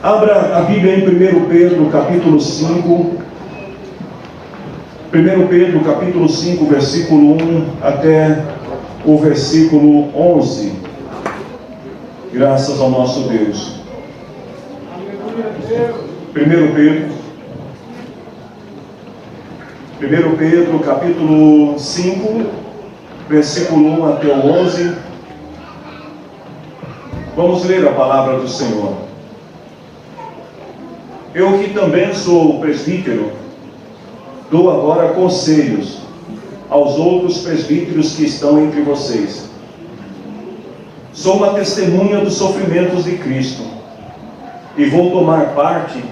Abra a Bíblia em 1 Pedro, capítulo 5. 1 Pedro, capítulo 5, versículo 1 até o versículo 11. Graças ao nosso Deus. 1 Pedro, capítulo 5, versículo 1 até o 11. Vamos ler a palavra do Senhor. Eu que também sou presbítero, dou agora conselhos aos outros presbíteros que estão entre vocês. Sou uma testemunha dos sofrimentos de Cristo e vou tomar parte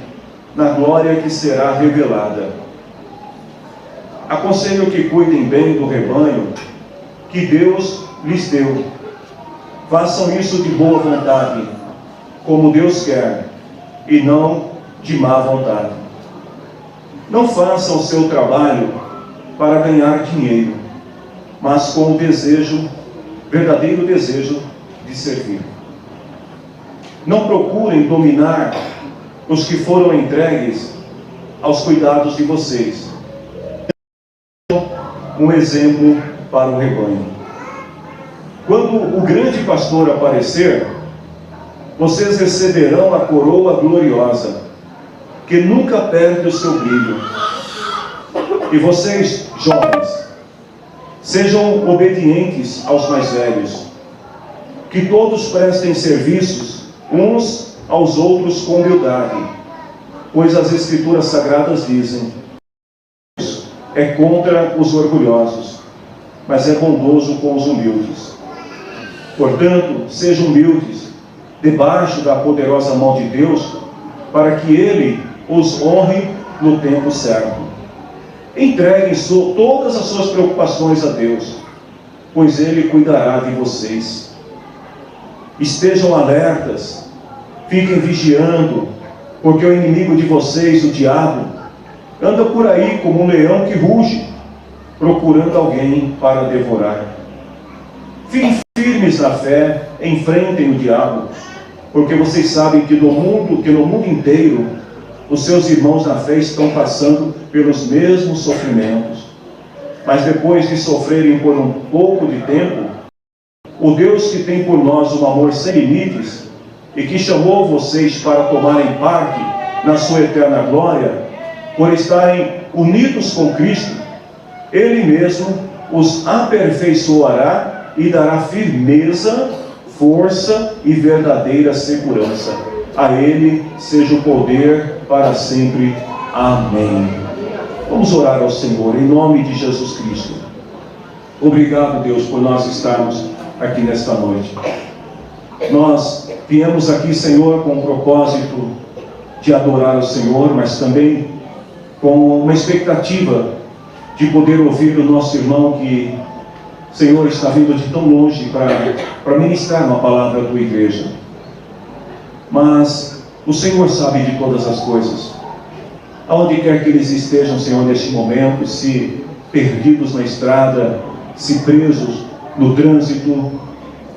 na glória que será revelada. Aconselho que cuidem bem do rebanho que Deus lhes deu. Façam isso de boa vontade, como Deus quer, e não de má vontade. Não façam o seu trabalho para ganhar dinheiro, mas com o verdadeiro desejo de servir. Não procurem dominar os que foram entregues aos cuidados de vocês. Um exemplo para o rebanho. Quando o grande pastor aparecer, vocês receberão a coroa gloriosa, que nunca perde o seu brilho. E vocês, jovens, sejam obedientes aos mais velhos, que todos prestem serviços uns aos outros com humildade, pois as Escrituras Sagradas dizem: é contra os orgulhosos, mas é bondoso com os humildes. Portanto, sejam humildes, debaixo da poderosa mão de Deus, para que Ele os honre no tempo certo. Entreguem todas as suas preocupações a Deus, pois Ele cuidará de vocês. Estejam alertas, fiquem vigiando, porque o inimigo de vocês, o diabo, anda por aí como um leão que ruge, procurando alguém para devorar. Fiquem firmes na fé, enfrentem o diabo, porque vocês sabem que no mundo inteiro, os seus irmãos na fé estão passando pelos mesmos sofrimentos. Mas depois de sofrerem por um pouco de tempo, o Deus que tem por nós um amor sem limites e que chamou vocês para tomarem parte na sua eterna glória, por estarem unidos com Cristo, Ele mesmo os aperfeiçoará e dará firmeza, força e verdadeira segurança. A Ele seja o poder para sempre. Amém. Vamos orar ao Senhor, em nome de Jesus Cristo. Obrigado, Deus, por nós estarmos aqui nesta noite. Nós viemos aqui, Senhor, com o propósito de adorar o Senhor, mas também com uma expectativa de poder ouvir o nosso irmão que, Senhor, está vindo de tão longe para ministrar uma palavra da tua igreja. Mas o Senhor sabe de todas as coisas. Aonde quer que eles estejam, Senhor, neste momento, se perdidos na estrada, se presos no trânsito,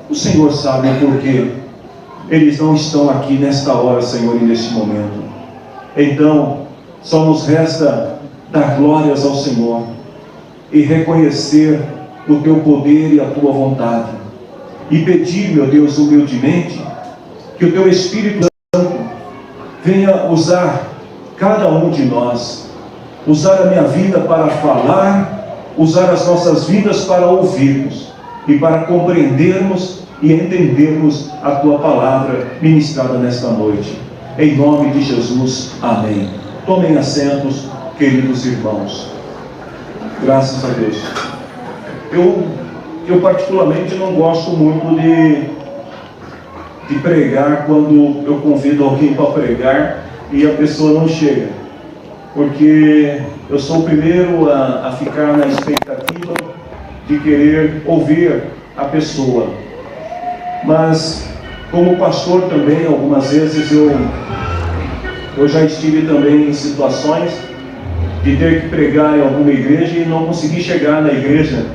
o Senhor sabe o porquê eles não estão aqui nesta hora, Senhor, e neste momento. Então, só nos resta dar glórias ao Senhor e reconhecer o teu poder e a tua vontade, e pedir, meu Deus, humildemente, que o teu Espírito Santo venha usar cada um de nós, usar a minha vida para falar, usar as nossas vidas para ouvirmos e para compreendermos e entendermos a tua palavra ministrada nesta noite. Em nome de Jesus, amém. Tomem assentos, queridos irmãos. Graças a Deus. Eu particularmente não gosto muito de pregar quando eu convido alguém para pregar e a pessoa não chega, porque eu sou o primeiro a ficar na expectativa de querer ouvir a pessoa. Mas como pastor também, algumas vezes eu já estive também em situações de ter que pregar em alguma igreja e não conseguir chegar na igreja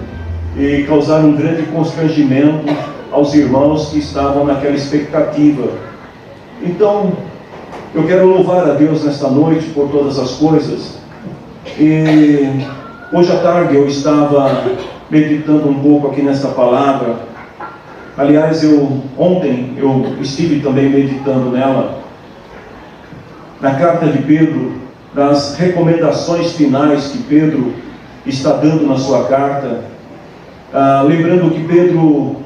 e causar um grande constrangimento aos irmãos que estavam naquela expectativa. Então, Eu quero louvar a Deus nesta noite por todas as coisas. E hoje à tarde eu estava meditando um pouco aqui nesta palavra. Aliás, ontem eu estive também meditando nela, na carta de Pedro, nas recomendações finais que Pedro está dando na sua carta. Lembrando que Pedro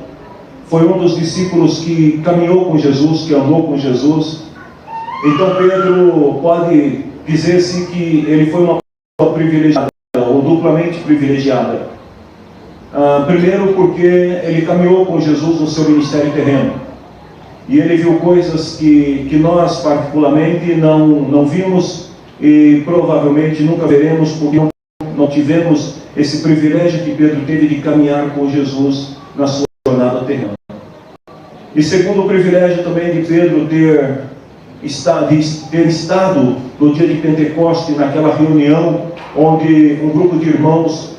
foi um dos discípulos que caminhou com Jesus, que andou com Jesus. Então Pedro pode dizer-se que ele foi uma pessoa privilegiada, ou duplamente privilegiada. Primeiro porque ele caminhou com Jesus no seu ministério terreno. E ele viu coisas que nós particularmente não vimos e provavelmente nunca veremos, porque não tivemos esse privilégio que Pedro teve de caminhar com Jesus na sua jornada terrena. E segundo o privilégio também de Pedro ter estado no dia de Pentecoste, naquela reunião onde um grupo de irmãos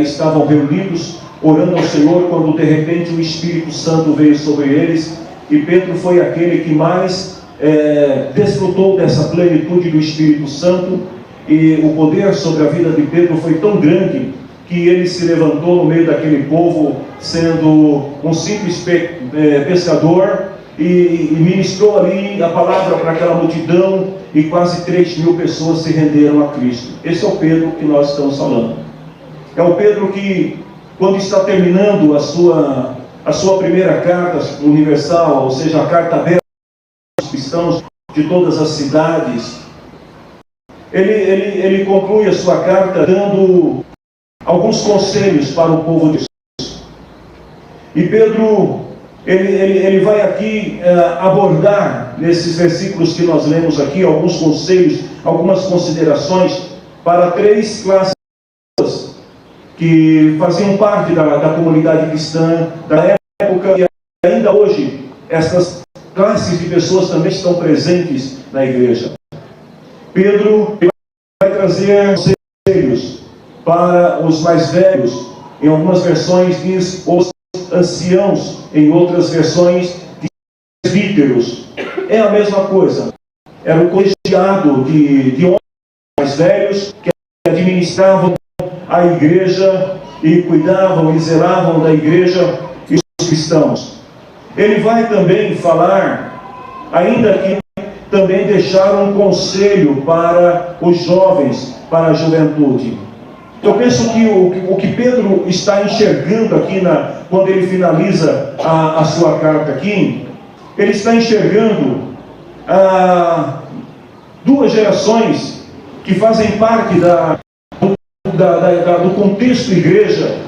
estavam reunidos, orando ao Senhor, quando de repente o Espírito Santo veio sobre eles, e Pedro foi aquele que mais desfrutou dessa plenitude do Espírito Santo, e o poder sobre a vida de Pedro foi tão grande que ele se levantou no meio daquele povo, sendo um simples pescador, e ministrou ali a palavra para aquela multidão, e quase 3.000 pessoas se renderam a Cristo. Esse é o Pedro que nós estamos falando. É o Pedro que, quando está terminando a sua primeira carta universal, ou seja, a carta aberta aos cristãos de todas as cidades, ele conclui a sua carta dando alguns conselhos para o povo de Deus. E Pedro, ele vai aqui abordar, nesses versículos que nós lemos aqui, alguns conselhos, algumas considerações para 3 classes que faziam parte da comunidade cristã da época, e ainda hoje essas classes de pessoas também estão presentes na igreja. Pedro vai trazer conselhos para os mais velhos, em algumas versões diz os anciãos, em outras versões diz presbíteros. É a mesma coisa. Era o colegiado de homens mais velhos que administravam a igreja e cuidavam e zelavam da igreja e dos cristãos. Ele vai também falar, ainda que também deixar um conselho para os jovens, para a juventude. Eu penso que o que Pedro está enxergando aqui, quando ele finaliza a sua carta aqui, ele está enxergando 2 gerações que fazem parte do contexto igreja,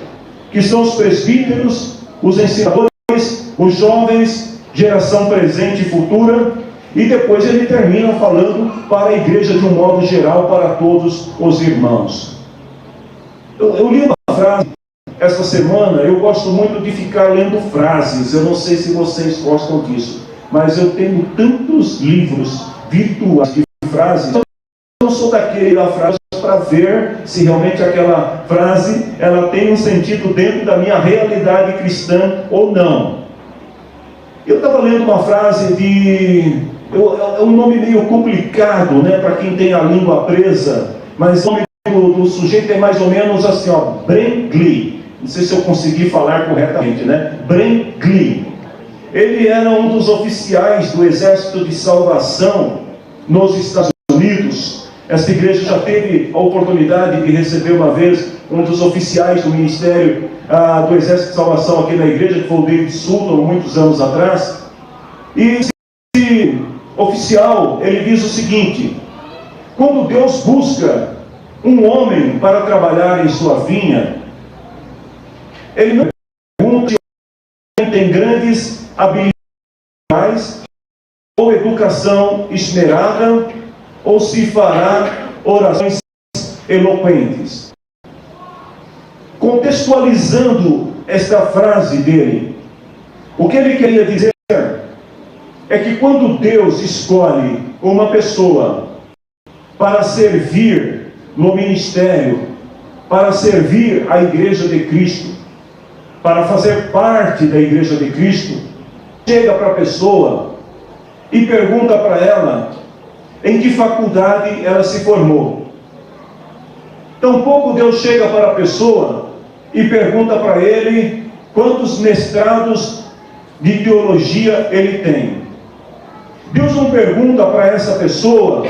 que são os presbíteros, os ensinadores, os jovens, geração presente e futura, e depois ele termina falando para a igreja de um modo geral, para todos os irmãos. Eu li uma frase essa semana. Eu gosto muito de ficar lendo frases, eu não sei se vocês gostam disso, mas eu tenho tantos livros virtuais de frases, eu não sou daquele da frase para ver se realmente aquela frase ela tem um sentido dentro da minha realidade cristã ou não. Eu estava lendo uma frase é um nome meio complicado, né, para quem tem a língua presa, mas o nome do sujeito é mais ou menos assim, Brengley. Não sei se eu consegui falar corretamente, né? Brengley. Ele era um dos oficiais do Exército de Salvação nos Estados Unidos. Esta igreja já teve a oportunidade de receber uma vez um dos oficiais do Ministério do Exército de Salvação aqui na igreja, que foi o David Sutton, muitos anos atrás. E esse oficial, ele diz o seguinte: quando Deus busca um homem para trabalhar em sua vinha, ele não pergunta se tem grandes habilidades ou educação esmerada, ou se fará orações eloquentes. Contextualizando esta frase dele, o que ele queria dizer é que quando Deus escolhe uma pessoa para servir no ministério, para servir a igreja de Cristo, para fazer parte da igreja de Cristo, chega para a pessoa e pergunta para ela em que faculdade ela se formou. Tampouco Deus chega para a pessoa e pergunta para ele quantos mestrados de teologia ele tem. Deus não pergunta para essa pessoa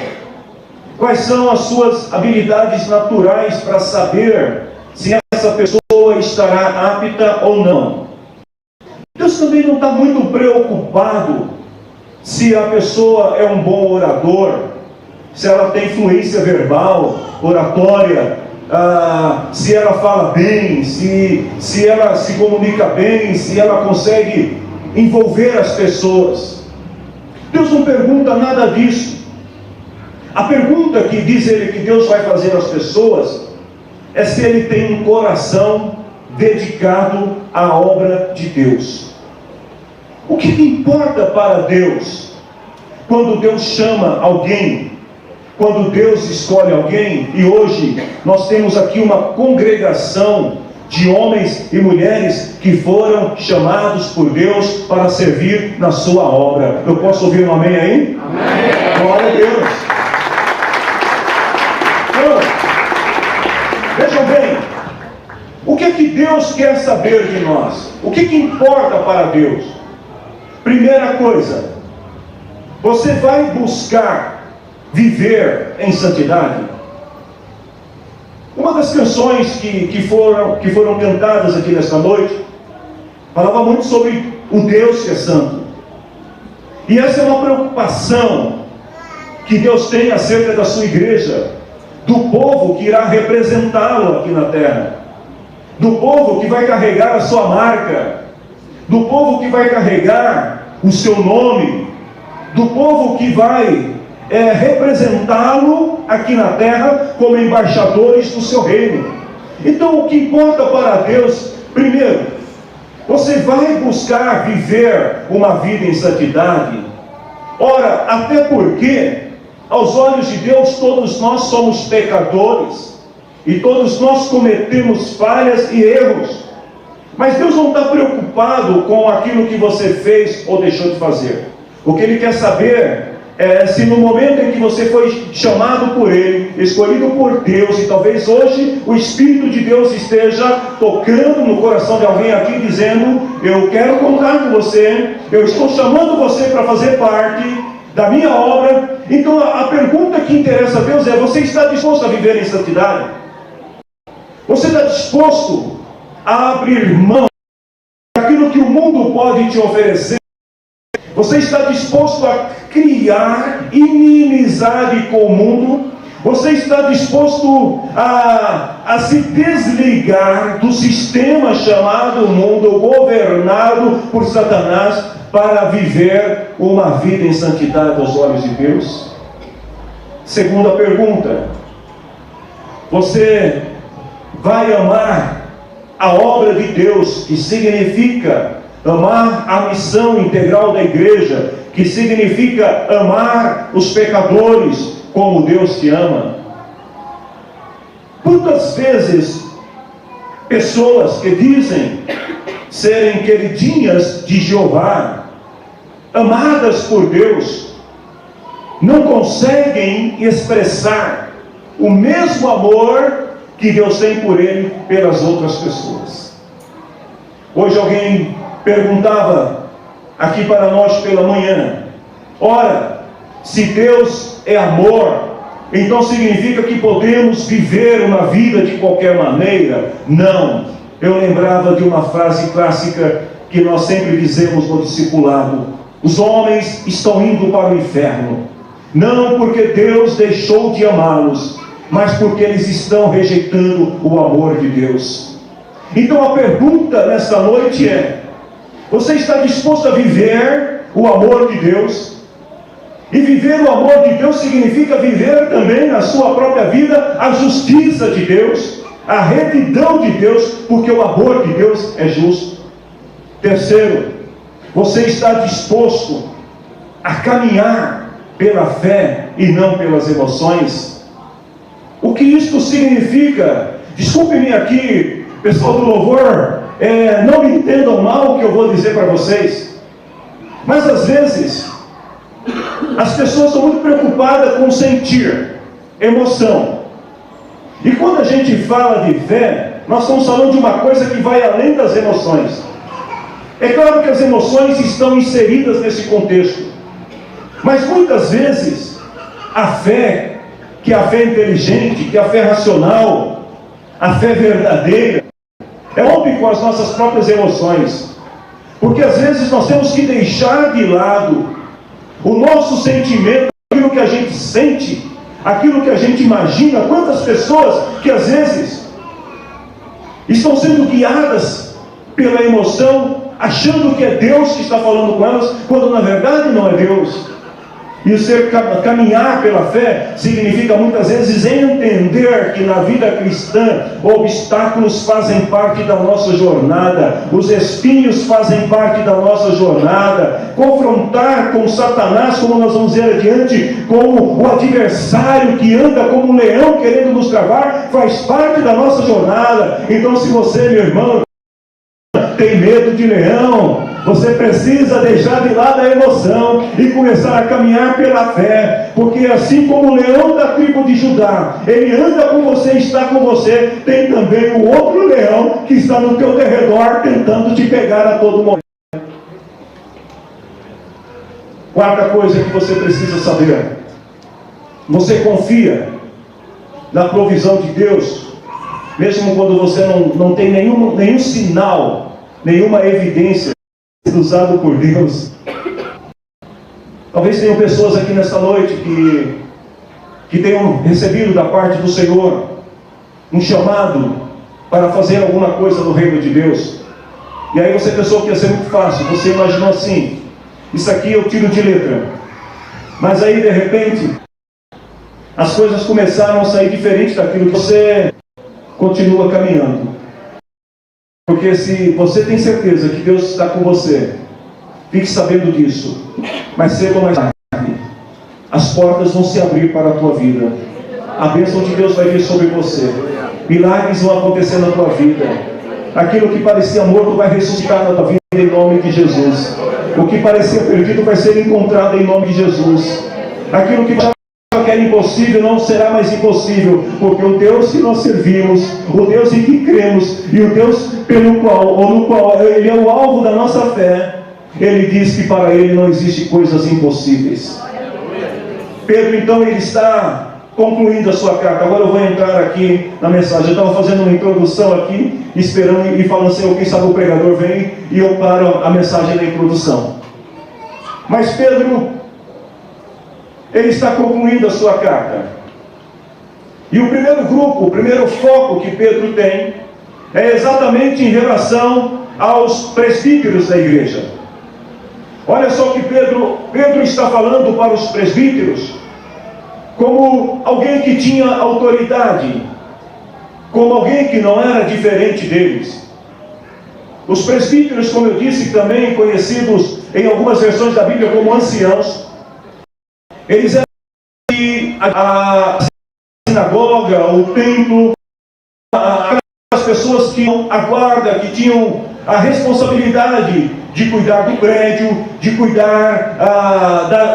quais são as suas habilidades naturais para saber se essa pessoa estará apta ou não. Deus também não está muito preocupado se a pessoa é um bom orador, se ela tem fluência verbal, oratória, se ela fala bem, se ela se comunica bem, se ela consegue envolver as pessoas. Deus não pergunta nada disso. A pergunta que diz ele que Deus vai fazer às pessoas é se ele tem um coração dedicado à obra de Deus. O que importa para Deus quando Deus chama alguém, quando Deus escolhe alguém? E hoje nós temos aqui uma congregação de homens e mulheres que foram chamados por Deus para servir na sua obra. Eu posso ouvir um amém aí? Amém. Glória a Deus. Então, vejam bem, o que é que Deus quer saber de nós? O que é que importa para Deus? Primeira coisa, você vai buscar viver em santidade? Uma das canções que foram cantadas aqui nesta noite falava muito sobre o Deus que é santo. E essa é uma preocupação que Deus tem acerca da sua igreja, do povo que irá representá-lo aqui na terra, do povo que vai carregar a sua marca, do povo que vai carregar o seu nome, do povo que vai representá-lo aqui na terra como embaixadores do seu reino. Então o que importa para Deus, primeiro, você vai buscar viver uma vida em santidade. Ora, até porque aos olhos de Deus todos nós somos pecadores e todos nós cometemos falhas e erros, mas Deus não está preocupado com aquilo que você fez ou deixou de fazer. O que Ele quer saber se no momento em que você foi chamado por Ele, escolhido por Deus, e talvez hoje o Espírito de Deus esteja tocando no coração de alguém aqui, dizendo: eu quero contar com você, eu estou chamando você para fazer parte da minha obra. Então a pergunta que interessa a Deus é: você está disposto a viver em santidade? Você está disposto a abrir mão daquilo que o mundo pode te oferecer? Você está disposto a criar inimizade com o mundo? Você está disposto a se desligar do sistema chamado mundo, governado por Satanás, para viver uma vida em santidade aos olhos de Deus? Segunda pergunta: você vai amar a obra de Deus, que significa amar a missão integral da igreja, que significa amar os pecadores como Deus te ama? Quantas vezes pessoas que dizem serem queridinhas de Jeová, amadas por Deus, não conseguem expressar o mesmo amor que Deus tem por ele pelas outras pessoas? Hoje alguém perguntava aqui para nós pela manhã: ora, se Deus é amor, então significa que podemos viver uma vida de qualquer maneira? Não. Eu lembrava de uma frase clássica que nós sempre dizemos no discipulado: os homens estão indo para o inferno, não porque Deus deixou de amá-los, mas porque eles estão rejeitando o amor de Deus. Então a pergunta nesta noite é: você está disposto a viver o amor de Deus? E viver o amor de Deus significa viver também na sua própria vida a justiça de Deus, a retidão de Deus, porque o amor de Deus é justo. Terceiro, você está disposto a caminhar pela fé e não pelas emoções? O que isto significa? Desculpe-me aqui, pessoal do louvor, não me entendam mal o que eu vou dizer para vocês, mas às vezes as pessoas estão muito preocupadas com sentir, emoção. E quando a gente fala de fé, nós estamos falando de uma coisa que vai além das emoções. É claro que as emoções estão inseridas nesse contexto, mas muitas vezes a fé, que é a fé inteligente, que é a fé racional, a fé verdadeira, rompe com as nossas próprias emoções. Porque às vezes nós temos que deixar de lado o nosso sentimento, aquilo que a gente sente, aquilo que a gente imagina. Quantas pessoas que às vezes estão sendo guiadas pela emoção, achando que é Deus que está falando com elas, quando na verdade não é Deus. E o ser caminhar pela fé significa muitas vezes entender que na vida cristã obstáculos fazem parte da nossa jornada, os espinhos fazem parte da nossa jornada. Confrontar com Satanás, como nós vamos ver adiante, como o adversário que anda como um leão querendo nos travar, faz parte da nossa jornada. Então, se você, meu irmão, tem medo de leão, você precisa deixar de lado a emoção e começar a caminhar pela fé, porque assim como o leão da tribo de Judá, ele anda com você, está com você, tem também o outro leão que está no teu derredor tentando te pegar a todo momento. Quarta coisa que você precisa saber: você confia na provisão de Deus, mesmo quando você não tem nenhum sinal, nenhuma evidência usado por Deus. Talvez tenham pessoas aqui nesta noite que tenham recebido da parte do Senhor um chamado para fazer alguma coisa no reino de Deus. E aí você pensou que ia ser muito fácil, você imaginou assim: isso aqui eu tiro de letra. Mas aí de repente as coisas começaram a sair diferente daquilo que você continua caminhando. Porque se você tem certeza que Deus está com você, fique sabendo disso. Mais cedo ou mais tarde, as portas vão se abrir para a tua vida. A bênção de Deus vai vir sobre você. Milagres vão acontecer na tua vida. Aquilo que parecia morto vai ressuscitar na tua vida em nome de Jesus. O que parecia perdido vai ser encontrado em nome de Jesus. Aquilo que que era impossível não será mais impossível, porque o Deus que nós servimos, o Deus em que cremos e o Deus no qual Ele é o alvo da nossa fé, Ele diz que para Ele não existe coisas impossíveis. Pedro então ele está concluindo a sua carta. Agora eu vou entrar aqui na mensagem. Eu estava fazendo uma introdução aqui, esperando e falando assim: quem sabe o pregador vem e eu paro a mensagem da introdução. Mas Pedro, ele está concluindo a sua carta. E o primeiro grupo, o primeiro foco que Pedro tem é exatamente em relação aos presbíteros da igreja. Olha só que Pedro está falando para os presbíteros como alguém que tinha autoridade, como alguém que não era diferente deles. Os presbíteros, como eu disse, também conhecidos em algumas versões da Bíblia como anciãos, eles eram a sinagoga, o templo, as pessoas que tinham a guarda, que tinham a responsabilidade de cuidar do prédio, de cuidar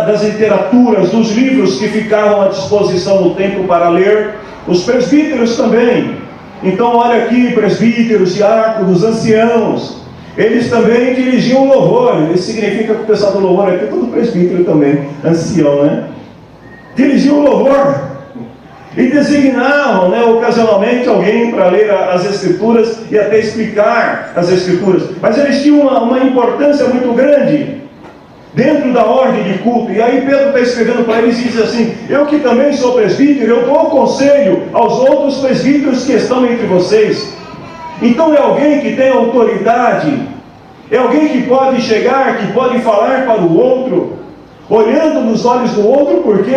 das literaturas, dos livros que ficavam à disposição no templo para ler. Os presbíteros também. Então olha aqui, presbíteros, diáconos, anciãos, eles também dirigiam o louvor. Isso significa que o pessoal do louvor aqui é todo presbítero também, ancião, né? Dirigiam o louvor e designavam, ocasionalmente alguém para ler as Escrituras e até explicar as Escrituras. Mas eles tinham uma importância muito grande dentro da ordem de culto. E aí Pedro está escrevendo para eles e diz assim: eu que também sou presbítero, eu dou conselho aos outros presbíteros que estão entre vocês. Então é alguém que tem autoridade, é alguém que pode chegar, que pode falar para o outro, olhando nos olhos do outro, porque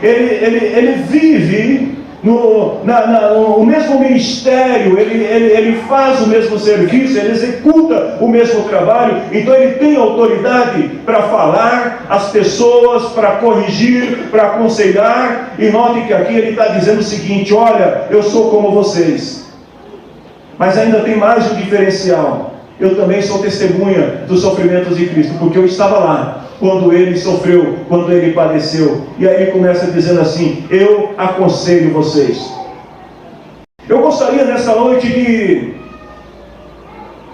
ele vive no mesmo ministério, ele faz o mesmo serviço, ele executa o mesmo trabalho. Então ele tem autoridade para falar às pessoas, para corrigir, para aconselhar. E note que aqui ele está dizendo o seguinte: olha, eu sou como vocês. Mas ainda tem mais um diferencial: eu também sou testemunha dos sofrimentos de Cristo, porque eu estava lá. quando ele sofreu, quando ele padeceu. E aí ele começa dizendo assim: eu aconselho vocês. Eu gostaria nessa noite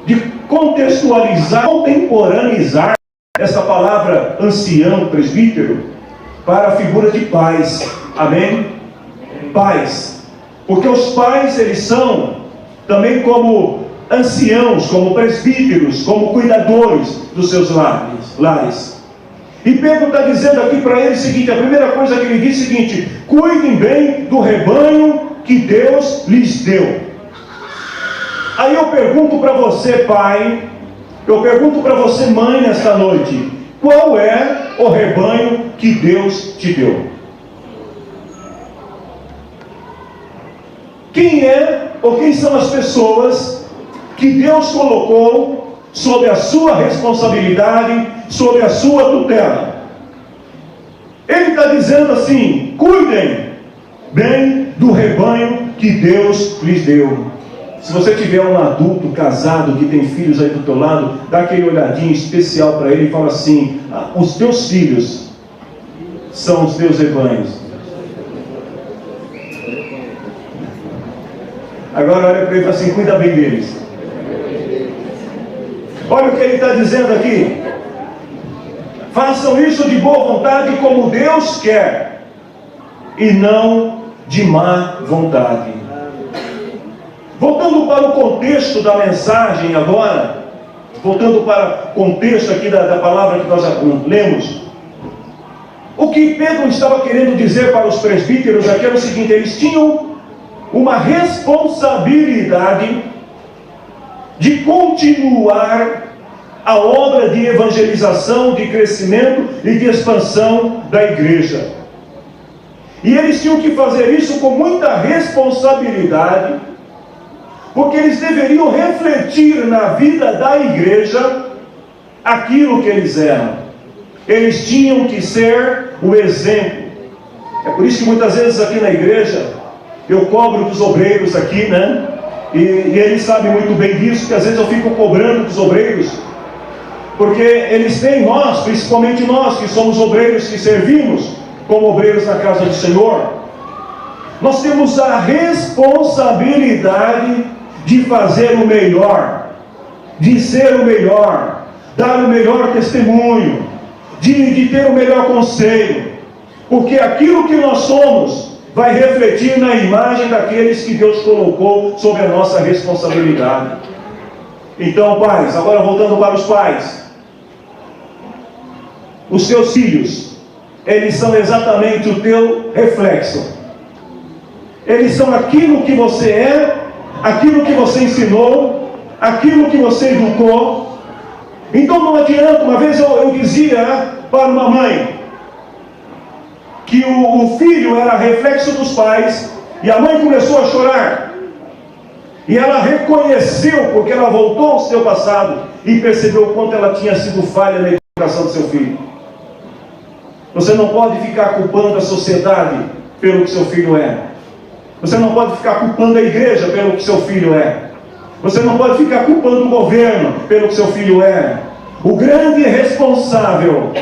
de contextualizar, contemporaneizar essa palavra ancião, presbítero, para a figura de pais. Amém? Pais. Porque os pais, eles são também como anciãos, como presbíteros, como cuidadores dos seus lares. E Pedro está dizendo aqui para ele o seguinte: a primeira coisa que ele diz é o seguinte: cuidem bem do rebanho que Deus lhes deu. Aí eu pergunto para você, pai, eu pergunto para você, mãe, nesta noite: qual é o rebanho que Deus te deu? Quem é ou quem são as pessoas que Deus colocou sob a sua responsabilidade, sob a sua tutela? Ele está dizendo assim: cuidem bem do rebanho que Deus lhes deu. Se você tiver um adulto casado que tem filhos aí do teu lado, dá aquele olhadinho especial para ele e fala assim: os teus filhos são os teus rebanhos. Agora olha para ele e fala assim: cuida bem deles. Olha o que ele está dizendo aqui: façam isso de boa vontade, como Deus quer, e não de má vontade. Voltando para o contexto da mensagem agora, voltando para o contexto aqui da palavra que nós lemos, o que Pedro estava querendo dizer para os presbíteros aqui era o seguinte: eles tinham uma responsabilidade de continuar a obra de evangelização, de crescimento e de expansão da igreja. E eles tinham que fazer isso com muita responsabilidade, porque eles deveriam refletir na vida da igreja aquilo que eles eram. Eles tinham que ser o exemplo. É por isso que muitas vezes aqui na igreja eu cobro dos obreiros aqui, né? E eles sabem muito bem disso, que às vezes eu fico cobrando dos obreiros, porque eles têm, nós, principalmente nós que somos obreiros, que servimos como obreiros na casa do Senhor, nós temos a responsabilidade de fazer o melhor, de ser o melhor, dar o melhor testemunho, de ter o melhor conselho, porque aquilo que nós somos vai refletir na imagem daqueles que Deus colocou sob a nossa responsabilidade. Então, pais, agora voltando para os pais, os teus filhos, eles são exatamente o teu reflexo. Eles são aquilo que você é, aquilo que você ensinou, aquilo que você educou. Então não adianta. Uma vez eu dizia para uma mãe que o filho era reflexo dos pais, e a mãe começou a chorar, e ela reconheceu, porque ela voltou ao seu passado e percebeu o quanto ela tinha sido falha na educação do seu filho. Você não pode ficar culpando a sociedade pelo que seu filho é. Você não pode ficar culpando a igreja pelo que seu filho é. Você não pode ficar culpando o governo pelo que seu filho é. O grande responsável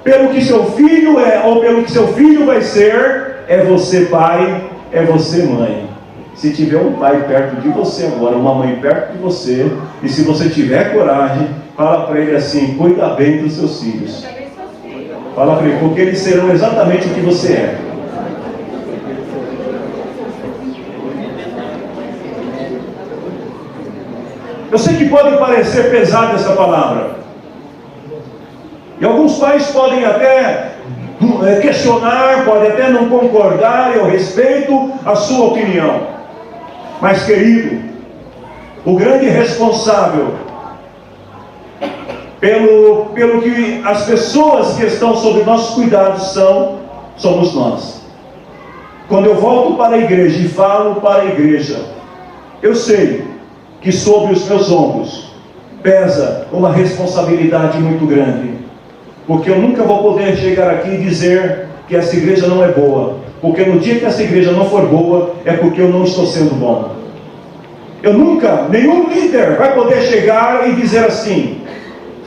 pelo que seu filho é, ou pelo que seu filho vai ser, é você, pai, é você, mãe. Se tiver um pai perto de você agora, uma mãe perto de você, e se você tiver coragem, fala para ele assim: cuida bem dos seus filhos. Fala para ele, porque eles serão exatamente o que você é. Eu sei que pode parecer pesada essa palavra, e alguns pais podem até questionar, podem até não concordar. Eu respeito a sua opinião, mas querido, o grande responsável pelo que as pessoas que estão sob nossos cuidados somos nós. Quando eu volto para a igreja e falo para a igreja, eu sei que sobre os meus ombros pesa uma responsabilidade muito grande, porque eu nunca vou poder chegar aqui e dizer que essa igreja não é boa, porque no dia que essa igreja não for boa, é porque eu não estou sendo bom. Eu nunca, nenhum líder vai poder chegar e dizer assim: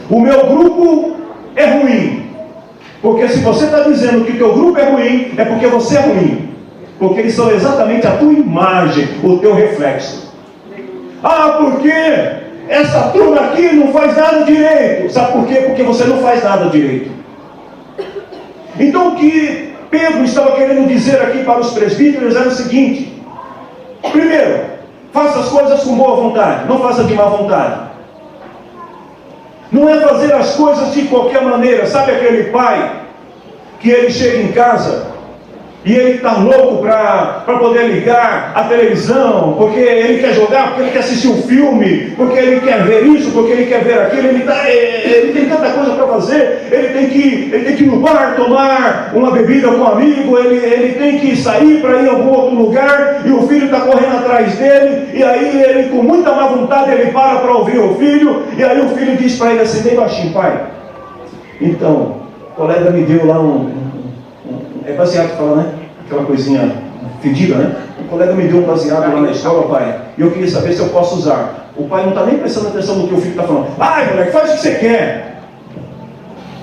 o meu grupo é ruim, Porque se você está dizendo que o teu grupo é ruim, é porque você é ruim. Porque eles são exatamente a tua imagem, o teu reflexo. Ah, porque essa turma aqui não faz nada direito. Sabe por quê? Porque você não faz nada direito. Então o que Pedro estava querendo dizer aqui para os presbíteros era o seguinte: primeiro, faça as coisas com boa vontade, não faça de má vontade. Não é fazer as coisas de qualquer maneira. Sabe aquele pai que ele chega em casa e ele está louco para poder ligar a televisão, porque ele quer jogar, porque ele quer assistir um filme, porque ele quer ver isso, porque ele quer ver aquilo, ele tem tanta coisa para fazer, ele tem que ir no bar tomar uma bebida com um amigo, ele tem que sair para ir a algum outro lugar, e o filho está correndo atrás dele, e aí ele com muita má vontade ele para ouvir o filho, e aí o filho diz para ele assim, bem baixinho: pai, então, o colega me deu lá é baseado que fala, né? Aquela coisinha fedida, né? O colega me deu um baseado lá na escola, pai, e eu queria saber se eu posso usar. O pai não está nem prestando atenção no que o filho está falando. Vai, moleque, faz o que você quer.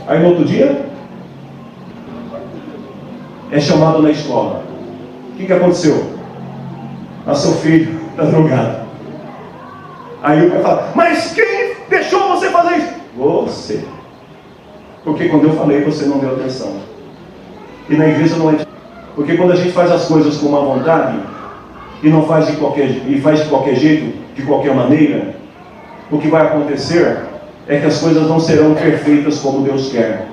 Aí no outro dia, é chamado na escola. O que aconteceu? Seu filho está drogado. Aí o pai fala: mas quem deixou você fazer isso? Você. Porque quando eu falei, você não deu atenção. E na igreja não é. Porque quando a gente faz as coisas com má vontade e não faz de qualquer jeito, de qualquer maneira, o que vai acontecer é que as coisas não serão perfeitas como Deus quer.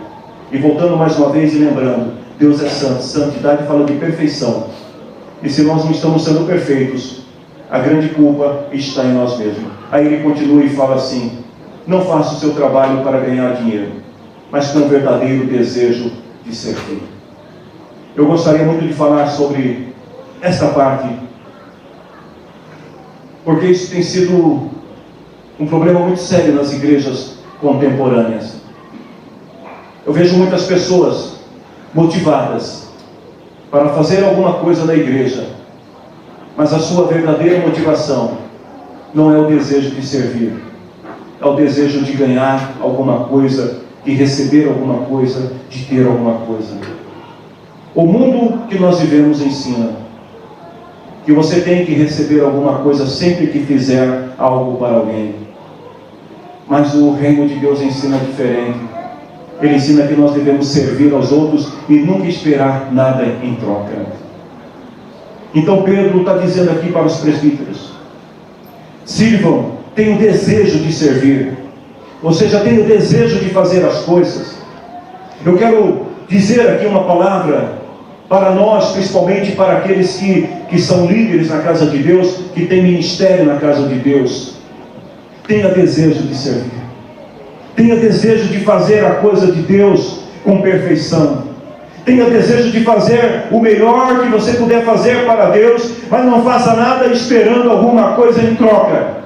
E voltando mais uma vez e lembrando, Deus é santo. Santidade fala de perfeição. E se nós não estamos sendo perfeitos, a grande culpa está em nós mesmos. Aí ele continua e fala assim: não faça o seu trabalho para ganhar dinheiro, mas com um verdadeiro desejo de servir. Eu gostaria muito de falar sobre esta parte, porque isso tem sido um problema muito sério nas igrejas contemporâneas. Eu vejo muitas pessoas motivadas para fazer alguma coisa na igreja, mas a sua verdadeira motivação não é o desejo de servir, é o desejo de ganhar alguma coisa, de receber alguma coisa, de ter alguma coisa. O mundo que nós vivemos ensina que você tem que receber alguma coisa sempre que fizer algo para alguém. Mas o reino de Deus ensina diferente. Ele ensina que nós devemos servir aos outros e nunca esperar nada em troca. Então Pedro está dizendo aqui para os presbíteros: sirvam, tenham desejo de servir. Ou seja, tenham desejo de fazer as coisas. Eu quero dizer aqui uma palavra para nós, principalmente para aqueles que são líderes na casa de Deus, que têm ministério na casa de Deus. Tenha desejo de servir. Tenha desejo de fazer a coisa de Deus com perfeição. Tenha desejo de fazer o melhor que você puder fazer para Deus, mas não faça nada esperando alguma coisa em troca.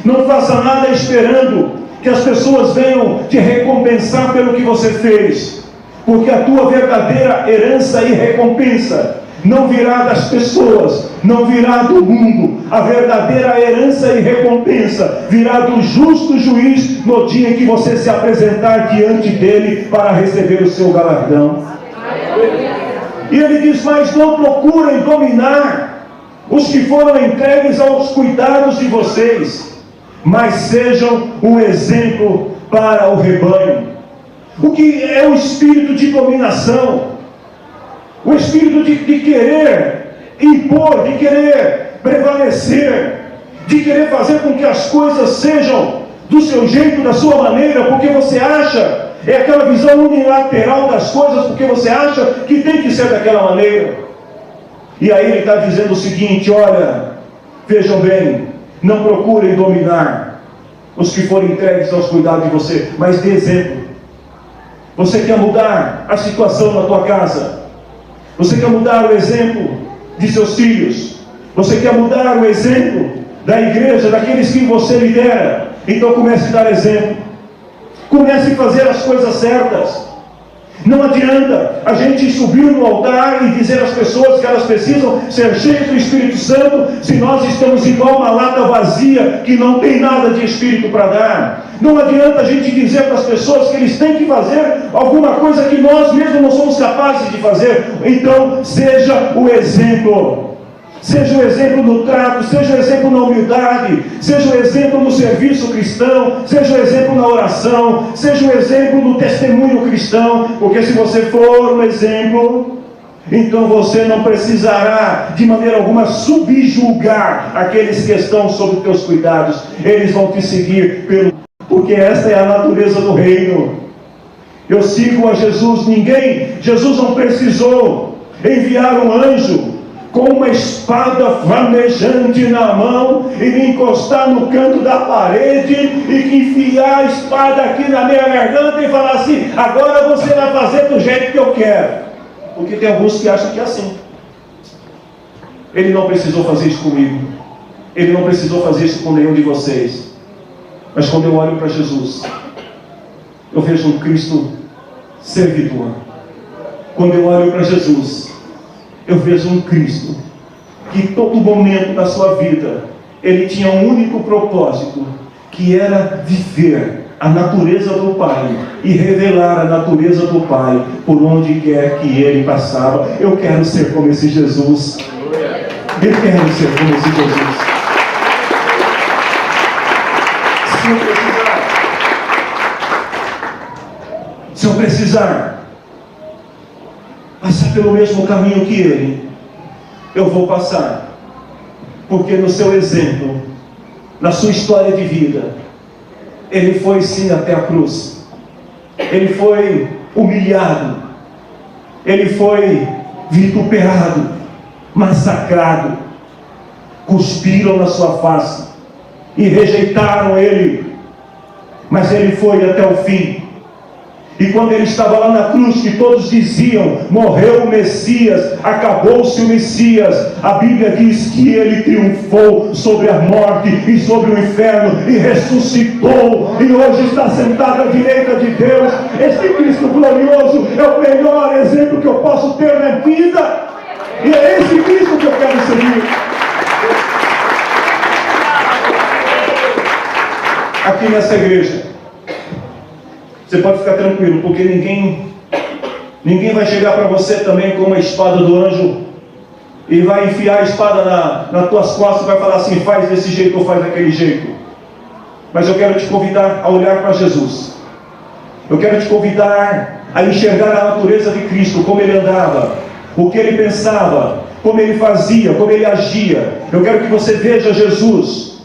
Não faça nada esperando que as pessoas venham te recompensar pelo que você fez. Porque a tua verdadeira herança e recompensa não virá das pessoas, não virá do mundo. A verdadeira herança e recompensa virá do justo juiz no dia em que você se apresentar diante dele para receber o seu galardão. E ele diz: mas não procurem dominar os que foram entregues aos cuidados de vocês, mas sejam um exemplo para o rebanho. O que é o espírito de dominação? O espírito de querer impor, de querer prevalecer, de querer fazer com que as coisas sejam do seu jeito, da sua maneira, porque você acha, é aquela visão unilateral das coisas, porque você acha que tem que ser daquela maneira. E aí ele está dizendo o seguinte: olha, vejam bem, não procurem dominar os que forem entregues aos cuidados de você, mas dê exemplo. Você quer mudar a situação na tua casa? Você quer mudar o exemplo de seus filhos? Você quer mudar o exemplo da igreja, daqueles que você lidera? Então comece a dar exemplo. Comece a fazer as coisas certas. Não adianta a gente subir no altar e dizer às pessoas que elas precisam ser cheias do Espírito Santo, se nós estamos igual uma lata vazia que não tem nada de Espírito para dar. Não adianta a gente dizer para as pessoas que eles têm que fazer alguma coisa que nós mesmos não somos capazes de fazer. Então, seja o exemplo. Seja o exemplo no trato, seja o exemplo na humildade, seja o exemplo no serviço cristão, seja o exemplo na oração, seja o exemplo no testemunho cristão, porque se você for um exemplo, então você não precisará de maneira alguma subjugar aqueles que estão sob os teus cuidados. Eles vão te seguir, porque esta é a natureza do reino. Eu sigo a Jesus. Jesus não precisou enviar um anjo com uma espada flamejante na mão e me encostar no canto da parede e que enfiar a espada aqui na minha garganta e falar assim: agora você vai fazer do jeito que eu quero. Porque tem alguns que acham que é assim. Ele não precisou fazer isso comigo, ele não precisou fazer isso com nenhum de vocês. Mas quando eu olho para Jesus, eu vejo um Cristo servidor. Quando eu olho para Jesus, eu vejo um Cristo que todo momento da sua vida ele tinha um único propósito, que era viver a natureza do Pai e revelar a natureza do Pai por onde quer que ele passava. Eu quero ser como esse Jesus. Eu quero ser como esse Jesus. Se eu precisar passar pelo mesmo caminho que ele, eu vou passar, porque no seu exemplo, na sua história de vida, ele foi sim até a cruz, ele foi humilhado, ele foi vituperado, massacrado, cuspiram na sua face e rejeitaram ele, mas ele foi até o fim. E quando ele estava lá na cruz, que todos diziam: morreu o Messias, acabou-se o Messias, a Bíblia diz que ele triunfou sobre a morte e sobre o inferno e ressuscitou, e hoje está sentado à direita de Deus. Esse Cristo glorioso é o melhor exemplo que eu posso ter na vida, e é esse Cristo que eu quero seguir. Aqui nessa igreja, você pode ficar tranquilo, porque ninguém vai chegar para você também com uma espada do anjo e vai enfiar a espada nas tuas costas e vai falar assim: faz desse jeito ou faz daquele jeito. Mas eu quero te convidar a olhar para Jesus. Eu quero te convidar a enxergar a natureza de Cristo, como ele andava, o que ele pensava, como ele fazia, como ele agia. Eu quero que você veja Jesus,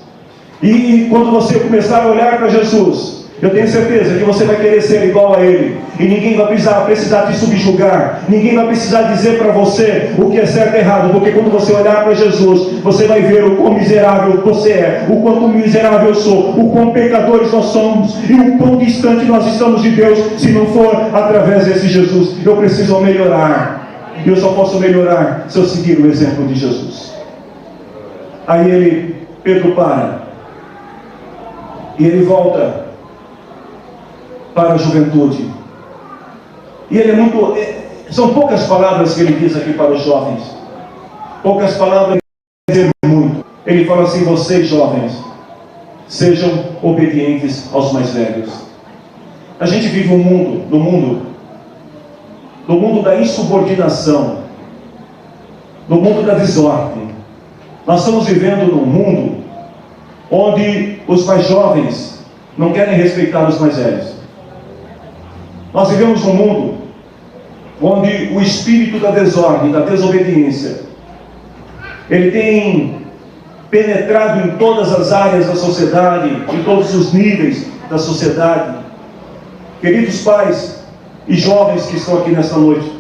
e quando você começar a olhar para Jesus, eu tenho certeza que você vai querer ser igual a ele. E ninguém vai precisar te subjugar. Ninguém vai precisar dizer para você o que é certo e errado. Porque quando você olhar para Jesus, você vai ver o quão miserável você é, o quanto miserável eu sou, o quão pecadores nós somos e o quão distante nós estamos de Deus, se não for através desse Jesus. Eu preciso melhorar. E eu só posso melhorar se eu seguir o exemplo de Jesus. Aí Pedro para. E ele volta para a juventude. E ele são poucas palavras que ele diz aqui para os jovens. Poucas palavras, dizer muito. Ele fala assim: vocês jovens, sejam obedientes aos mais velhos. A gente vive no mundo da insubordinação, no mundo da desordem. Nós estamos vivendo num mundo onde os mais jovens não querem respeitar os mais velhos. Nós vivemos num mundo onde o espírito da desordem, da desobediência, ele tem penetrado em todas as áreas da sociedade, em todos os níveis da sociedade. Queridos pais e jovens que estão aqui nesta noite,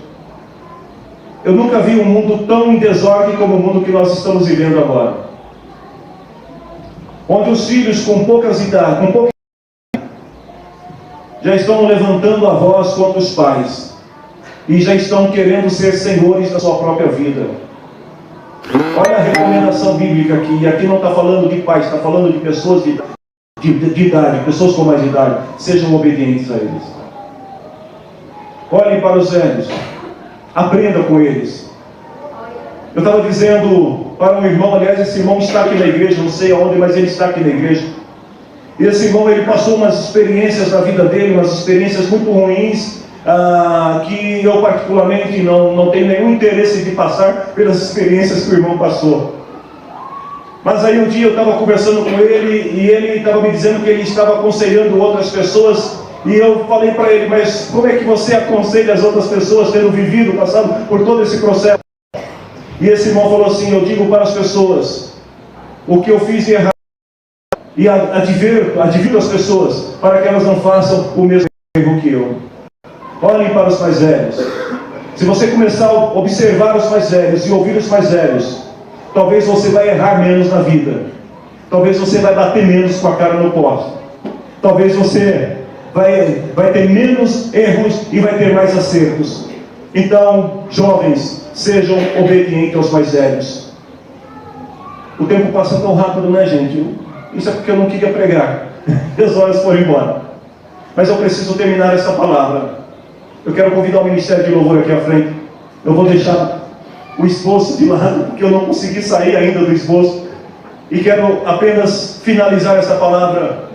eu nunca vi um mundo tão em desordem como o mundo que nós estamos vivendo agora, onde os filhos com poucas idades, já estão levantando a voz contra os pais e já estão querendo ser senhores da sua própria vida. Olha a recomendação bíblica aqui. E aqui não está falando de pais, está falando de pessoas de idade, pessoas com mais idade. Sejam obedientes a eles. Olhem para os velhos. Aprenda com eles. Eu estava dizendo para um irmão, aliás, esse irmão está aqui na igreja, não sei aonde, mas ele está aqui na igreja. E esse irmão, ele passou umas experiências na vida dele, umas experiências muito ruins, que eu particularmente não tenho nenhum interesse de passar pelas experiências que o irmão passou. Mas aí um dia eu estava conversando com ele, e ele estava me dizendo que ele estava aconselhando outras pessoas, e eu falei para ele, mas como é que você aconselha as outras pessoas tendo vivido, passado por todo esse processo? E esse irmão falou assim, eu digo para as pessoas, o que eu fiz de errado, e advirto as pessoas, para que elas não façam o mesmo erro que eu. Olhem para os mais velhos. Se você começar a observar os mais velhos e ouvir os mais velhos, talvez você vai errar menos na vida. Talvez você vai bater menos com a cara no poste. Talvez você vai ter menos erros e vai ter mais acertos. Então, jovens, sejam obedientes aos mais velhos. O tempo passa tão rápido, né, gente? Isso é porque eu não queria pregar. As horas foram embora. Mas eu preciso terminar essa palavra. Eu quero convidar o Ministério de Louvor aqui à frente. Eu vou deixar o esboço de lado, porque eu não consegui sair ainda do esboço. E quero apenas finalizar essa palavra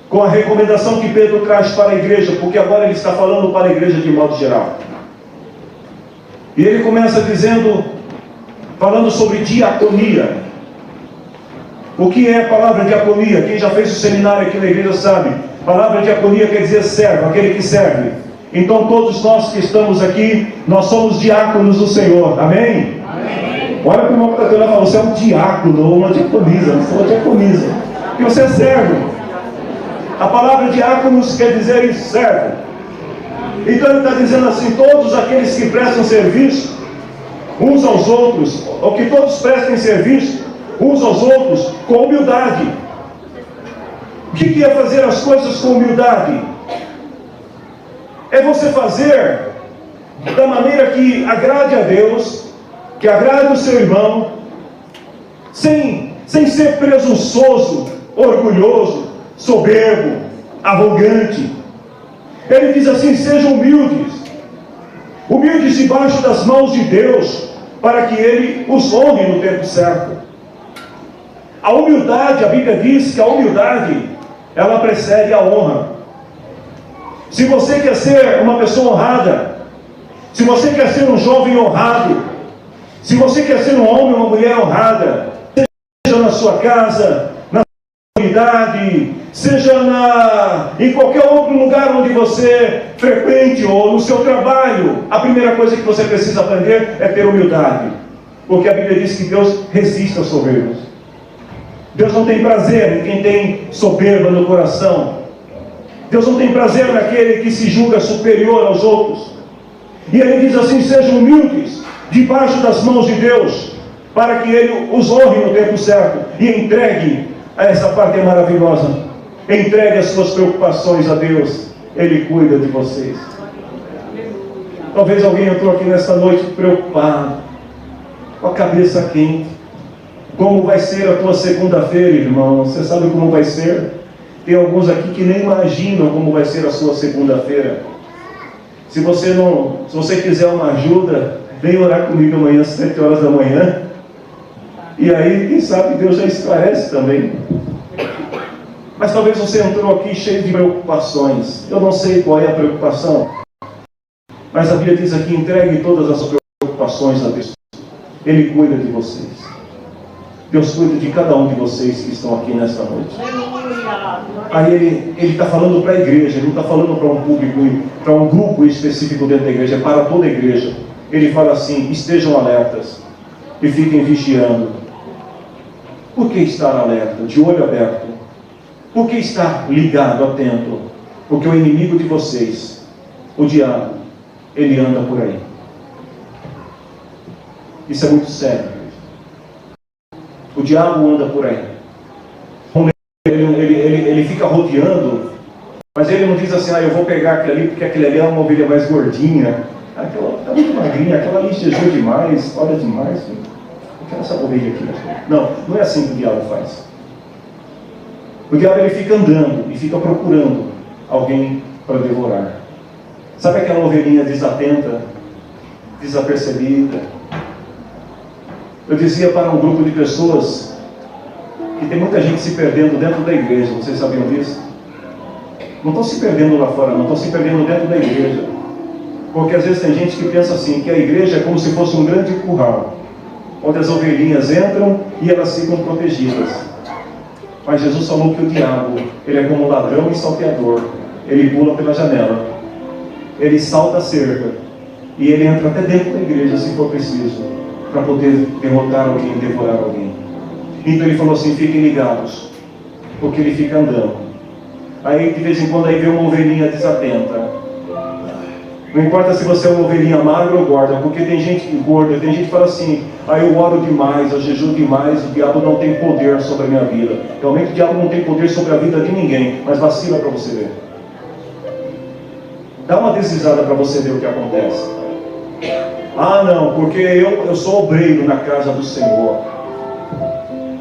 com a recomendação que Pedro traz para a igreja, porque agora ele está falando para a igreja de modo geral. E ele começa falando sobre diaconia. O que é a palavra diaconia? Quem já fez o seminário aqui na igreja sabe. A palavra diaconia quer dizer servo, aquele que serve. Então todos nós que estamos aqui, nós somos diáconos do Senhor. Amém? Amém. Olha para o irmão que está tendo e fala, você é um diácono ou uma diaconisa. Você é uma diaconisa. Porque você é servo. A palavra diáconos quer dizer isso, servo. Então ele está dizendo assim, todos aqueles que prestam serviço uns aos outros, ou que todos prestem serviço uns aos outros com humildade. O que é fazer as coisas com humildade? É você fazer da maneira que agrade a Deus, que agrade o seu irmão, sem ser presunçoso, orgulhoso, soberbo, arrogante. Ele diz assim, sejam humildes, humildes debaixo das mãos de Deus, para que Ele os honre no tempo certo. A humildade, a Bíblia diz que a humildade, ela precede a honra. Se você quer ser uma pessoa honrada, se você quer ser um jovem honrado, se você quer ser um homem ou uma mulher honrada, seja na sua casa, na sua comunidade, seja em qualquer outro lugar onde você frequente ou no seu trabalho, a primeira coisa que você precisa aprender é ter humildade. Porque a Bíblia diz que Deus resiste aos soberbos. Deus não tem prazer em quem tem soberba no coração. Deus não tem prazer naquele que se julga superior aos outros. E ele diz assim, sejam humildes debaixo das mãos de Deus, para que Ele os honre no tempo certo. E entregue a essa parte maravilhosa. Entregue as suas preocupações a Deus. Ele cuida de vocês. Talvez alguém entrou aqui nesta noite preocupado, com a cabeça quente. Como vai ser a tua segunda-feira, irmão? Você sabe como vai ser? Tem alguns aqui que nem imaginam como vai ser a sua segunda-feira. Se você quiser uma ajuda, vem orar comigo amanhã às 7 horas da manhã. E aí, quem sabe, Deus já esclarece também. Mas talvez você entrou aqui cheio de preocupações. Eu não sei qual é a preocupação. Mas a Bíblia diz aqui, entregue todas as preocupações a Deus. Ele cuida de vocês. Deus cuida de cada um de vocês que estão aqui nesta noite. Aí ele está falando para a igreja, ele não está falando para um público, para um grupo específico dentro da igreja, é para toda a igreja. Ele fala assim, estejam alertas e fiquem vigiando. Por que estar alerta, de olho aberto? Por que estar ligado, atento? Porque o inimigo de vocês, o diabo, ele anda por aí. Isso é muito sério. O diabo anda por aí. Ele fica rodeando, mas ele não diz assim, eu vou pegar aquele ali, porque aquele ali é uma ovelha mais gordinha. Aquela está muito magrinha, aquela ali jejua demais, olha demais. Eu quero essa ovelha aqui. Não é assim que o diabo faz. O diabo ele fica andando e fica procurando alguém para devorar. Sabe aquela ovelhinha desatenta, desapercebida? Eu dizia para um grupo de pessoas que tem muita gente se perdendo dentro da igreja. Vocês sabiam disso? Não estão se perdendo lá fora, não estão se perdendo dentro da igreja. Porque às vezes tem gente que pensa assim, que a igreja é como se fosse um grande curral, onde as ovelhinhas entram e elas ficam protegidas. Mas Jesus falou que o diabo, ele é como um ladrão e salteador. Ele pula pela janela, ele salta a cerca, e ele entra até dentro da igreja, se for preciso, para poder derrotar alguém, devorar alguém. Então ele falou assim, fiquem ligados, porque ele fica andando. Aí de vez em quando aí vê uma ovelhinha desatenta. Não importa se você é uma ovelhinha magra ou gorda, porque tem gente gorda, tem gente que fala assim, eu oro demais, eu jejuo demais, o diabo não tem poder sobre a minha vida. Realmente o diabo não tem poder sobre a vida de ninguém, mas vacila para você ver. Dá uma deslizada para você ver o que acontece. Não, porque eu sou obreiro na casa do Senhor.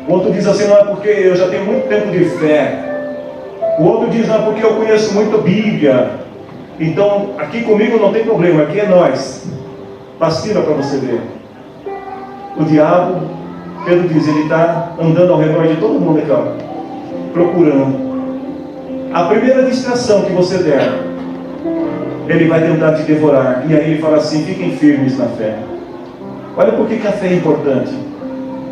O outro diz assim, não é porque eu já tenho muito tempo de fé. O outro diz, não é porque eu conheço muito a Bíblia. Então, aqui comigo não tem problema, aqui é nós. Vacila para você ver. O diabo, Pedro diz, ele está andando ao redor de todo mundo aqui, ó, procurando. A primeira distração que você der, ele vai tentar te devorar. E aí ele fala assim, fiquem firmes na fé. Olha por que a fé é importante.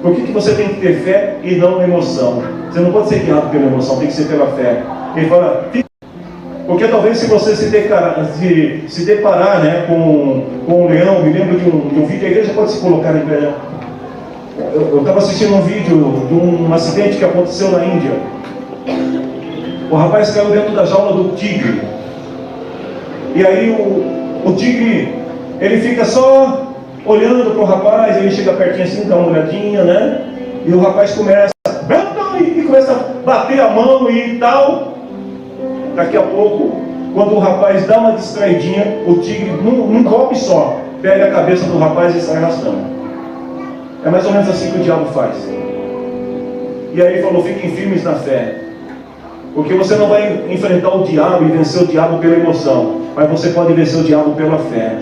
Por que você tem que ter fé e não emoção? Você não pode ser guiado pela emoção, tem que ser pela fé. Ele fala, porque talvez se você se deparar, né, com um leão, me lembro de um vídeo, a igreja pode se colocar em pé. Eu estava assistindo um vídeo de um acidente que aconteceu na Índia. O rapaz caiu dentro da jaula do tigre. E aí o tigre, ele fica só olhando para o rapaz, ele chega pertinho assim, dá uma olhadinha, né? E o rapaz começa a bater a mão e tal. Daqui a pouco, quando o rapaz dá uma distraidinha, o tigre, num golpe só, pega a cabeça do rapaz e sai arrastando. É mais ou menos assim que o diabo faz. E aí ele falou, fiquem firmes na fé. Porque você não vai enfrentar o diabo e vencer o diabo pela emoção, mas você pode vencer o diabo pela fé.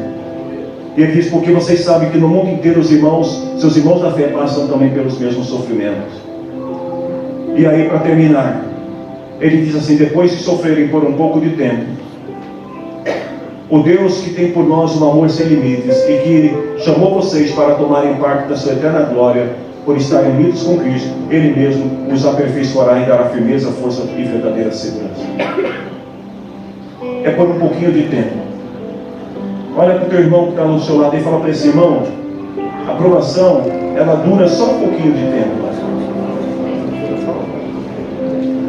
E ele diz, porque vocês sabem que no mundo inteiro seus irmãos da fé passam também pelos mesmos sofrimentos. E aí, para terminar, ele diz assim, depois de sofrerem por um pouco de tempo, o Deus que tem por nós um amor sem limites e que chamou vocês para tomarem parte da sua eterna glória, por estarem unidos com Cristo, Ele mesmo os aperfeiçoará e dará firmeza, força e verdadeira segurança. É por um pouquinho de tempo. Olha para o teu irmão que está no seu lado e fala para esse irmão, a provação, ela dura só um pouquinho de tempo.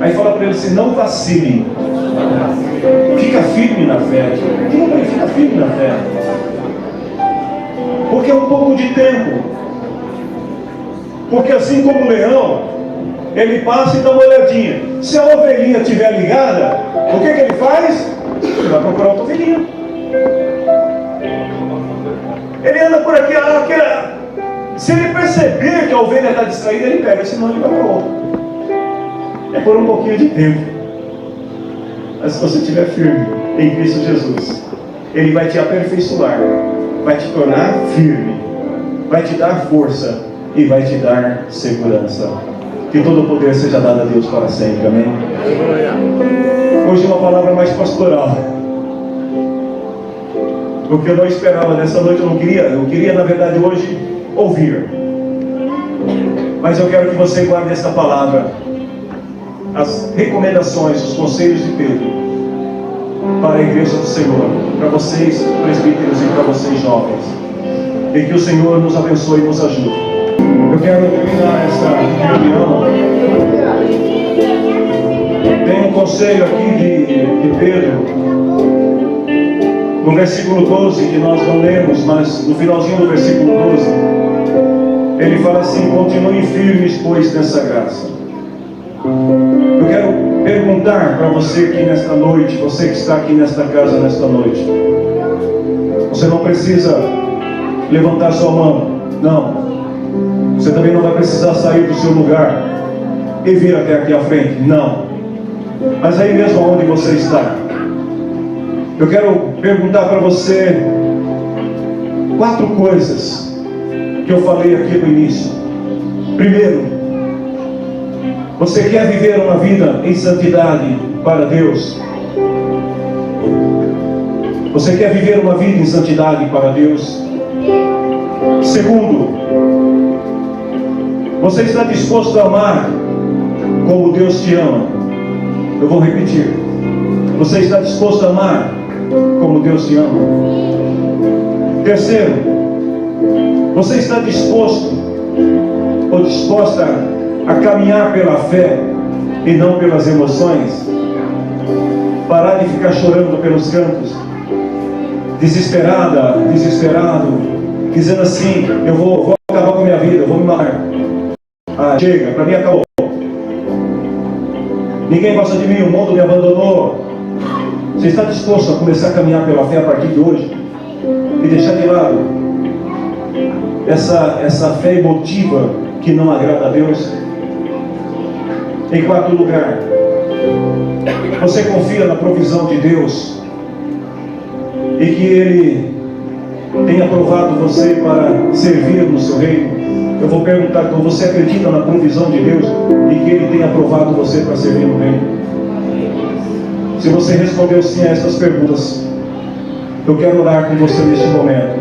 Aí fala para ele assim, não vacile. Fica firme na fé. Diga para ele, fica firme na fé. Porque é um pouco de tempo. Porque assim como o leão, ele passa e dá uma olhadinha. Se a ovelhinha estiver ligada, o que ele faz? Ele vai procurar outra ovelhinha. Ele anda por aqui, se ele perceber que a ovelha está distraída, ele pega, senão ele vai para outra. É por um pouquinho de tempo. Mas se você estiver firme em Cristo Jesus, Ele vai te aperfeiçoar, vai te tornar firme, vai te dar força e vai te dar segurança. Que todo o poder seja dado a Deus para sempre, amém? Hoje uma palavra mais pastoral. O que eu não esperava nessa noite, eu queria na verdade hoje ouvir. Mas eu quero que você guarde essa palavra, as recomendações, os conselhos de Pedro para a igreja do Senhor, para vocês presbíteros e para vocês jovens, e que o Senhor nos abençoe e nos ajude. Eu quero terminar essa reunião. Tem um conselho aqui de Pedro, no versículo 12, que nós não lemos, mas no finalzinho do versículo 12, ele fala assim, continuem firmes, pois, nessa graça. Eu quero perguntar para você aqui nesta noite, você que está aqui nesta casa nesta noite, você não precisa levantar sua mão, não. Você também não vai precisar sair do seu lugar e vir até aqui à frente, não. Mas aí mesmo onde você está, Eu quero perguntar para você 4 coisas que eu falei aqui no início. Primeiro, você quer viver uma vida em santidade para Deus? Você quer viver uma vida em santidade para Deus? Segundo, você está disposto a amar como Deus te ama? Eu vou repetir. Você está disposto a amar como Deus te ama? Terceiro, você está disposto ou disposta a caminhar pela fé e não pelas emoções? Parar de ficar chorando pelos cantos, desesperada, desesperado, dizendo assim: eu vou acabar com a minha vida, eu vou me matar. Ah, chega, para mim acabou. Ninguém gosta de mim, o mundo me abandonou. Você está disposto a começar a caminhar pela fé a partir de hoje? E deixar de lado essa fé emotiva que não agrada a Deus? Em quarto lugar, você confia na provisão de Deus e que Ele tem aprovado você para servir no seu reino? Eu vou perguntar, então, você acredita na provisão de Deus e que Ele tem aprovado você para servir no reino? Se você respondeu sim a essas perguntas, eu quero orar com você neste momento.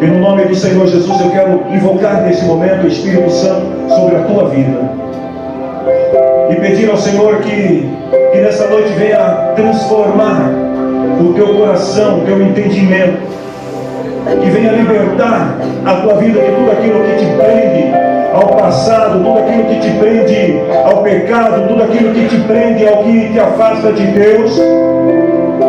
E no nome do Senhor Jesus, eu quero invocar neste momento o Espírito Santo sobre a tua vida. E pedir ao Senhor que nessa noite venha transformar o teu coração, o teu entendimento. Que venha libertar a tua vida de tudo aquilo que te prende ao passado, tudo aquilo que te prende ao pecado, tudo aquilo que te prende ao que te afasta de Deus.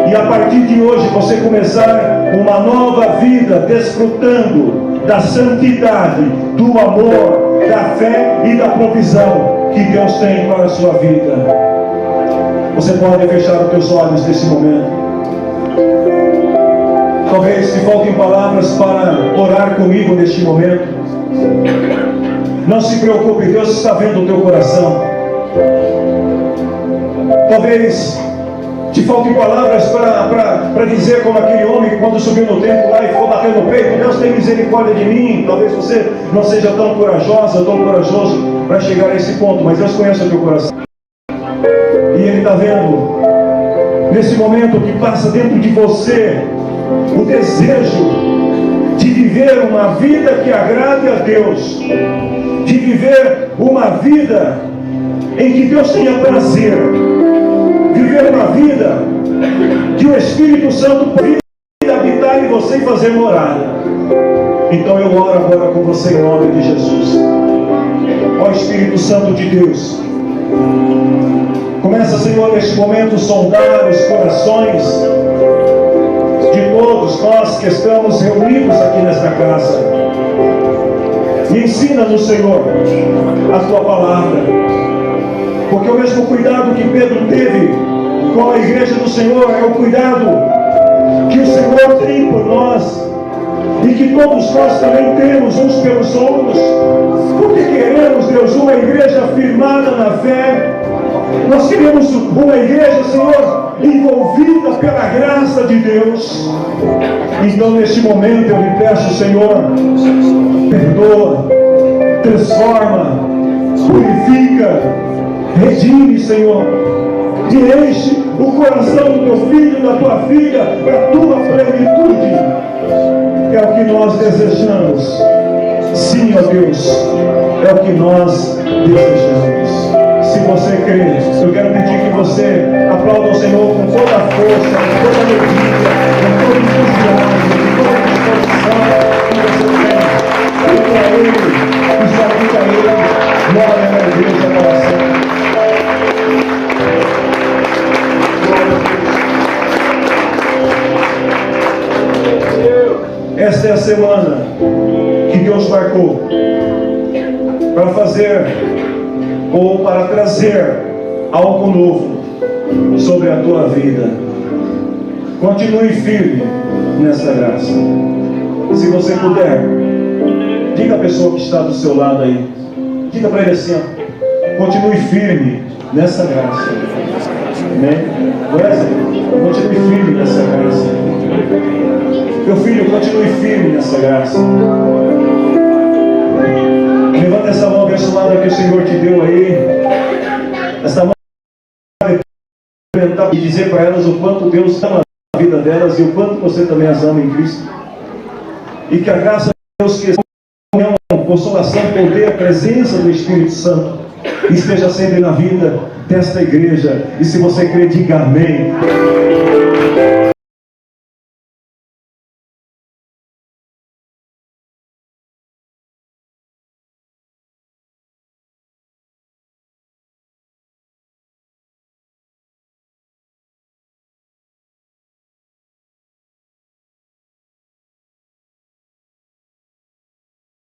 E a partir de hoje você começar uma nova vida desfrutando da santidade, do amor, da fé e da provisão que Deus tem para a sua vida. Você pode fechar os teus olhos nesse momento. Talvez te faltem palavras para orar comigo neste momento. Não se preocupe, Deus está vendo o teu coração. Talvez te faltem palavras para dizer como aquele homem que quando subiu no templo lá e ficou batendo no peito: Deus tem misericórdia de mim. Talvez você não seja tão corajosa, tão corajoso para chegar a esse ponto, mas Deus conhece o teu coração. E Ele está vendo nesse momento que passa dentro de você o desejo de viver uma vida que agrade a Deus, de viver uma vida em que Deus tenha prazer, viver uma vida que o Espírito Santo pode habitar em você e fazer morada. Então eu oro agora com você em nome de Jesus. Ó Espírito Santo de Deus, começa, Senhor, neste momento sondar os corações de todos nós que estamos reunidos aqui nesta casa. E ensina-nos, Senhor, a tua palavra, porque o mesmo cuidado que Pedro teve com a igreja do Senhor é o cuidado que o Senhor tem por nós e que todos nós também temos uns pelos outros, porque queremos, Deus, uma igreja firmada na fé. Nós queremos uma igreja, Senhor, envolvida pela graça de Deus. Então neste momento eu lhe peço, Senhor, perdoa, transforma, purifica, redime, Senhor, e enche o coração do teu filho e da tua filha para a tua plenitude. É o que nós desejamos. Sim, ó Deus, é o que nós desejamos. Se você crê, eu quero pedir que você aplaude o Senhor com toda a força, com toda a alegria, com todo o entusiasmo, com toda a disposição que você tem. E para Ele, e só fica Ele, glória na igreja para sempre. Esta é a semana que Deus marcou para fazer ou para trazer algo novo sobre a tua vida. Continue firme nessa graça. Se você puder, diga à pessoa que está do seu lado aí, diga para ele assim: ó, continue firme nessa graça. Amém? Wesley, continue firme nessa graça. Meu filho, continue firme nessa graça. Levanta essa mão abençoada que o Senhor te deu aí. Essa mão e dizer para elas o quanto Deus ama a vida delas e o quanto você também as ama em Cristo. E que a graça de Deus, que é consolação, poder, a presença do Espírito Santo esteja sempre na vida desta igreja. E se você crê, diga amém.